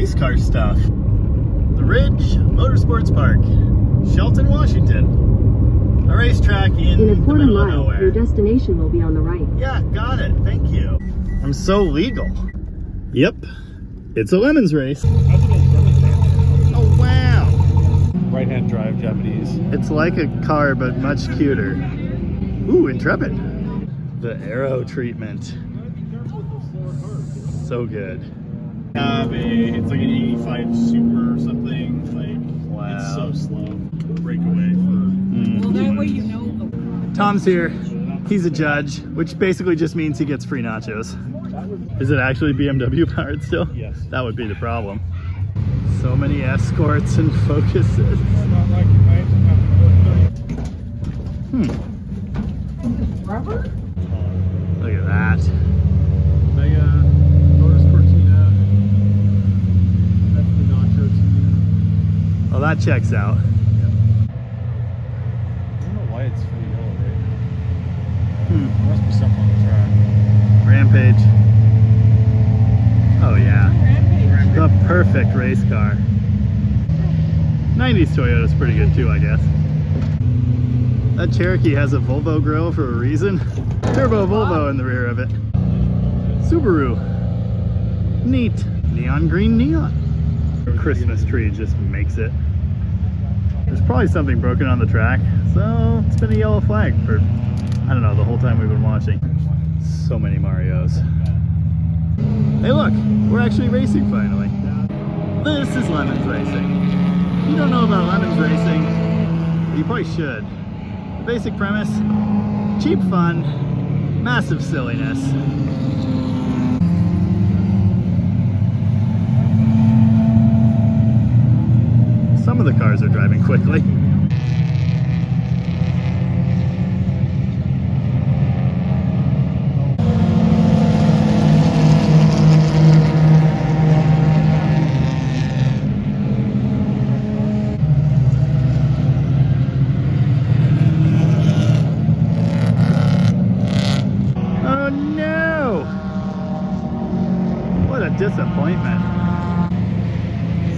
race car stuff. The Ridge Motorsports Park, Shelton, Washington. A racetrack in a quarter middle of mile, nowhere. your destination will be on the right. Yeah, got it. Thank you. I'm so legal. Yep, it's a Lemons race. Oh, wow. Right-hand drive, Japanese. It's like a car, but much cuter. Ooh, Intrepid. The aero treatment. So good. It's like an 85 Super or something. Like, Wow. it's so slow. Breakaway for. Well, that way you know. Tom's here. He's a judge, which basically just means he gets free nachos. Is it actually BMW powered still? Yes. That would be the problem. So many escorts and focuses. Rubber? Look at that. Mega Lotus Cortina. That's the nacho team. Oh, that checks out. I don't know why it's fully yellow, right? Hmm. There must be something on the track. Rampage. Oh yeah. Rampage. The perfect race car. 90s Toyota's pretty good too, I guess. That Cherokee has a Volvo grill for a reason. Turbo Volvo in the rear of it. Subaru. Neat. Neon green neon. Christmas tree just makes it. There's probably something broken on the track, so it's been a yellow flag for, I don't know, the whole time we've been watching. So many Marios. Hey look, we're actually racing finally. This is Lemons Racing. If you don't know about Lemons Racing, you probably should. The basic premise, cheap fun, massive silliness. Some of the cars are driving quickly. Oh no! What a disappointment.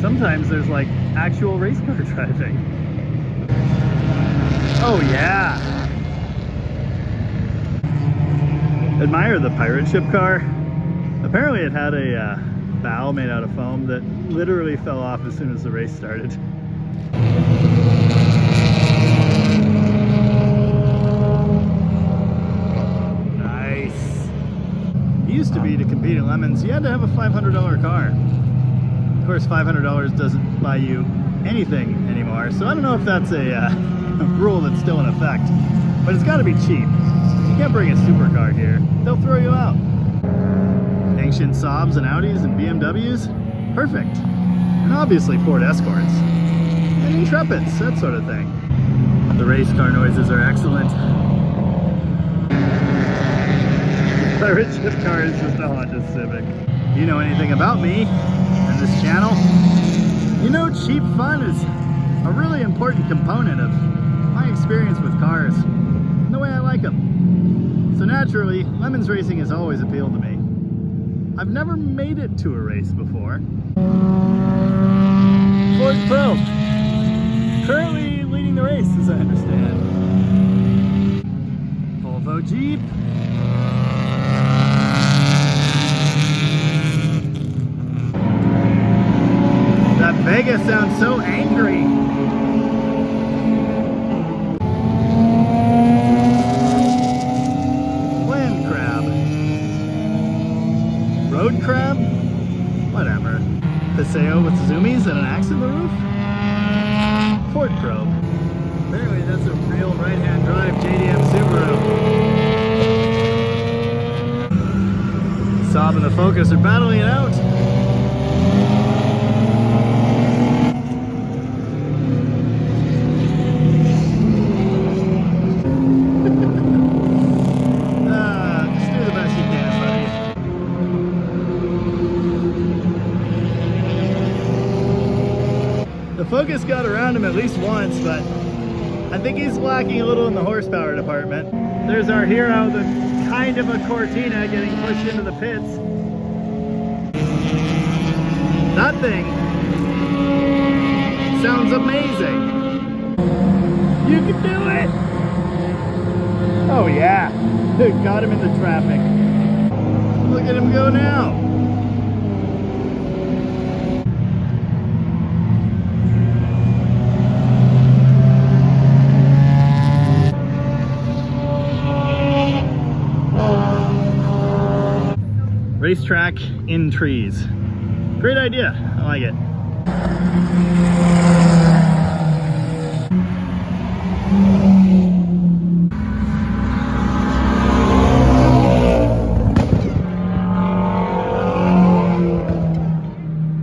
Sometimes there's like actual race car driving. Oh yeah! Admire the pirate ship car. Apparently it had a bow made out of foam that literally fell off as soon as the race started. Nice. It used to be, to compete in Lemons, you had to have a $500 car. Of course, $500 doesn't buy you anything anymore, so I don't know if that's a rule that's still in effect, but it's got to be cheap. You can't bring a supercar here. They'll throw you out. Ancient Saabs and Audis and BMWs, perfect. And obviously Ford Escorts. And Intrepids, that sort of thing. The race car noises are excellent. Pirate ship car is just a Honda Civic. If you know anything about me and this channel, you know cheap fun is a really important component of my experience with cars and the way I like them. So naturally, Lemons Racing has always appealed to me. I've never made it to a race before. Ford Pro, currently leading the race as I understand. Volvo Jeep. That Vega sounds so angry. Land crab. Road crab? Whatever. Paseo with zoomies and an axe in the roof? Ford Probe. Apparently that's a real right-hand drive JDM Subaru. Saab and the Focus are battling it out. Just do the best you can, buddy. The Focus got around him at least once, but I think he's lacking a little in the horsepower department. There's our hero, the kind of a Cortina, getting pushed into the pits. That that thing. Sounds amazing. You can do it. Oh yeah, got him in the traffic. Look at him go now. Racetrack in trees. Great idea, I like it.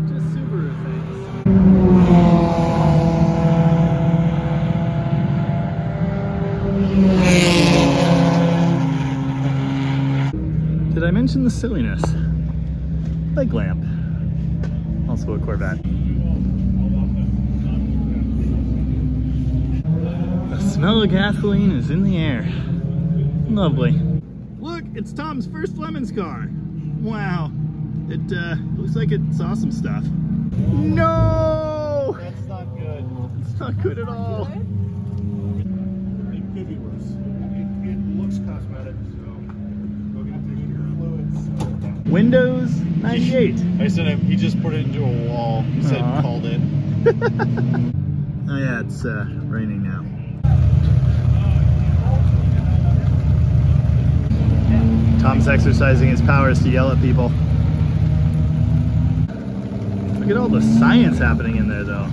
Just Subaru things. Did I mention the silliness? Leg lamp. Also a Corvette. The smell of gasoline is in the air. Lovely. Look, it's Tom's first Lemons car. Wow. It looks like it saw some stuff. No! That's not good. It's not good at all. It could be worse. It looks cosmetic, so we're gonna take care of fluids. Windows 98. I sent him, he just put it into a wall. He said Aw. called it. Oh yeah, it's raining now. Tom's exercising his powers to yell at people. Look at all the science happening in there though.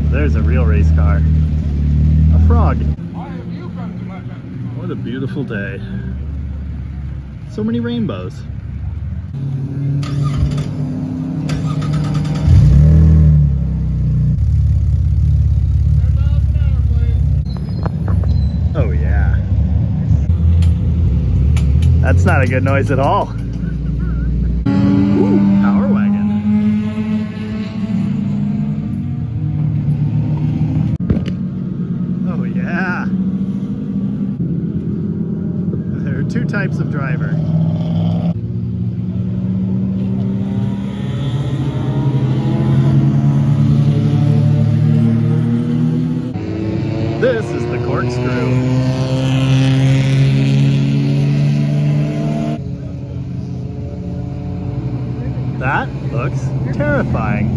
There's a real race car. A frog. What a beautiful day. So many rainbows. Oh yeah. That's not a good noise at all. Ooh, power wagon. Oh yeah. There are two types of driver. This is the corkscrew. That looks terrifying.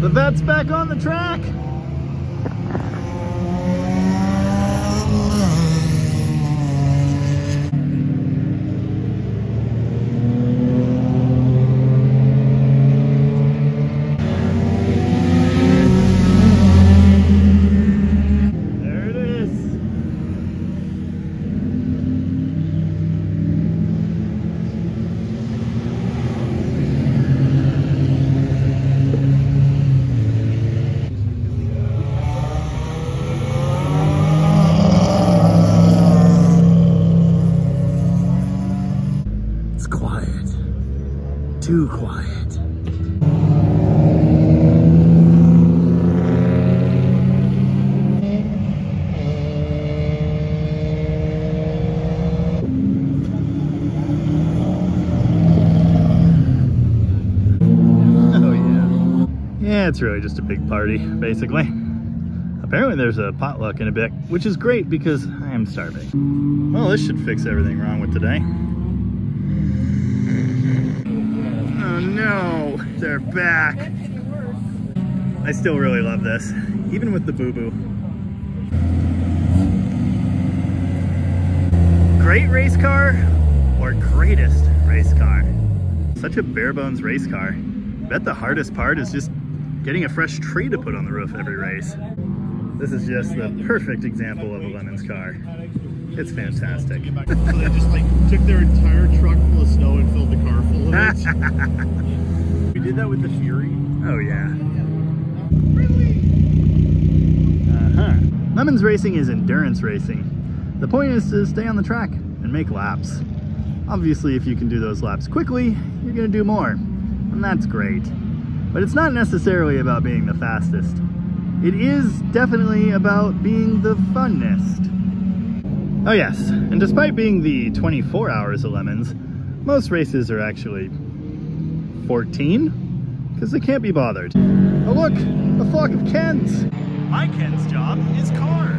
The vet's back on the track. Too quiet. Oh yeah. Yeah, it's really just a big party, basically. Apparently there's a potluck in a bit, which is great because I am starving. Well, this should fix everything wrong with today. Oh no, they're back. I still really love this, even with the boo-boo. Great race car or greatest race car? Such a bare bones race car. Bet the hardest part is just getting a fresh tree to put on the roof every race. This is just the perfect example of a Lemons car. It's fantastic. So they just like took their entire truck full of snow and filled the car full of it. We did that with the Fury. Oh yeah. Lemons racing is endurance racing. The point is to stay on the track and make laps. Obviously, if you can do those laps quickly, you're gonna do more, and that's great. But it's not necessarily about being the fastest. It is definitely about being the funnest. Oh yes, and despite being the 24 hours of Lemons, most races are actually 14, because they can't be bothered. Oh look, a flock of Kens! My Ken's job is car.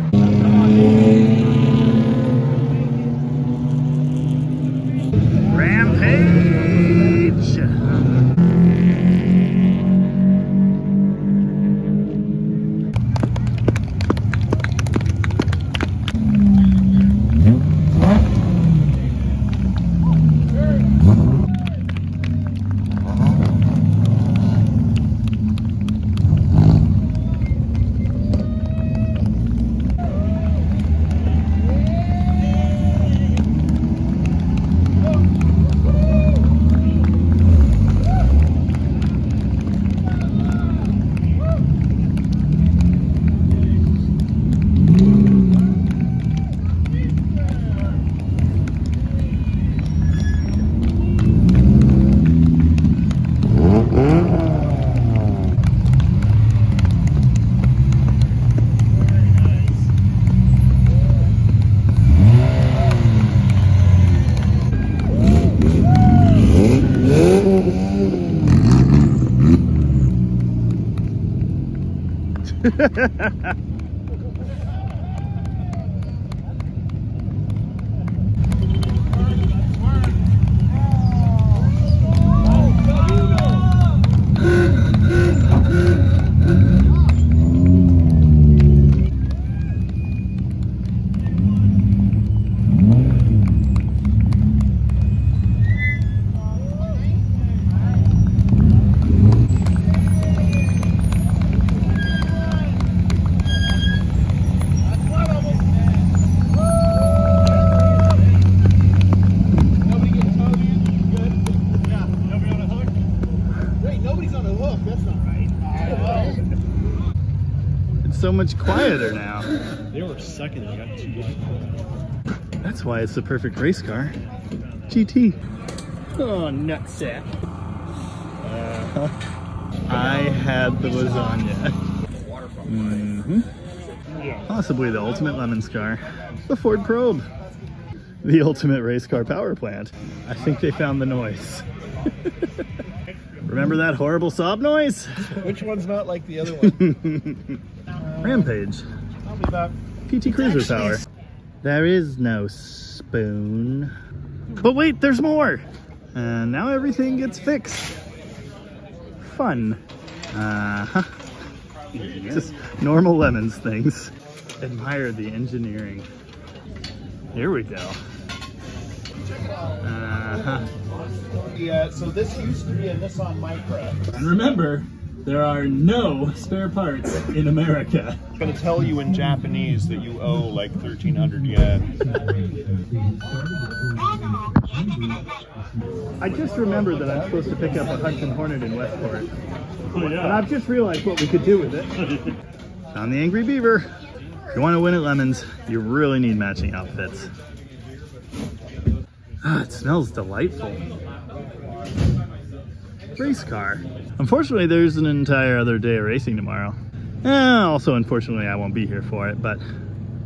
Rampage! So much quieter now. They were second and got 2. That's why it's the perfect race car. GT. Oh, nutsack. I had the lasagna. Possibly the ultimate Lemons car. The Ford Probe. The ultimate race car power plant. I think they found the noise. Remember that horrible sob noise? Which one's not like the other one? Rampage. I'll be back. PT Cruiser power. There is no spoon. But wait, there's more! And now everything gets fixed. Fun. Just normal Lemons things. Admire the engineering. Here we go. Yeah, so this used to be a Nissan Micra. And remember, there are no spare parts in America. I'm gonna tell you in Japanese that you owe like 1,300 yen. I just remembered that I'm supposed to pick up a Hudson Hornet in Westport. Oh, yeah. And I've just realized what we could do with it. Found the Angry Beaver. If you want to win at Lemons, you really need matching outfits. Ah, it smells delightful. Race car. Unfortunately, there's an entire other day of racing tomorrow. Also, unfortunately, I won't be here for it, but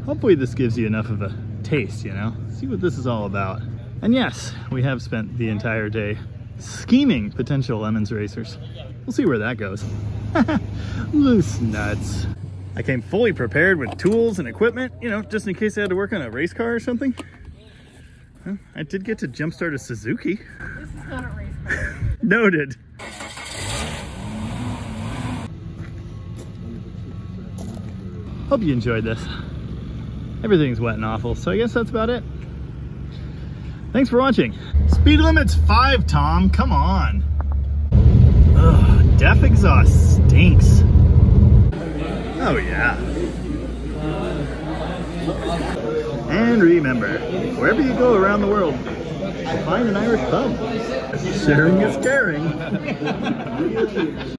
hopefully this gives you enough of a taste, you know? See what this is all about. And yes, we have spent the entire day scheming potential Lemons racers. We'll see where that goes. Loose nuts. I came fully prepared with tools and equipment, you know, just in case I had to work on a race car or something. Well, I did get to jumpstart a Suzuki. This is not a race car. Noted. Hope you enjoyed this. Everything's wet and awful, so I guess that's about it. Thanks for watching. Speed limit's 5, Tom, come on. Ugh, DEF exhaust stinks. Oh yeah. And remember, wherever you go around the world, find an Irish pub. Sharing is caring.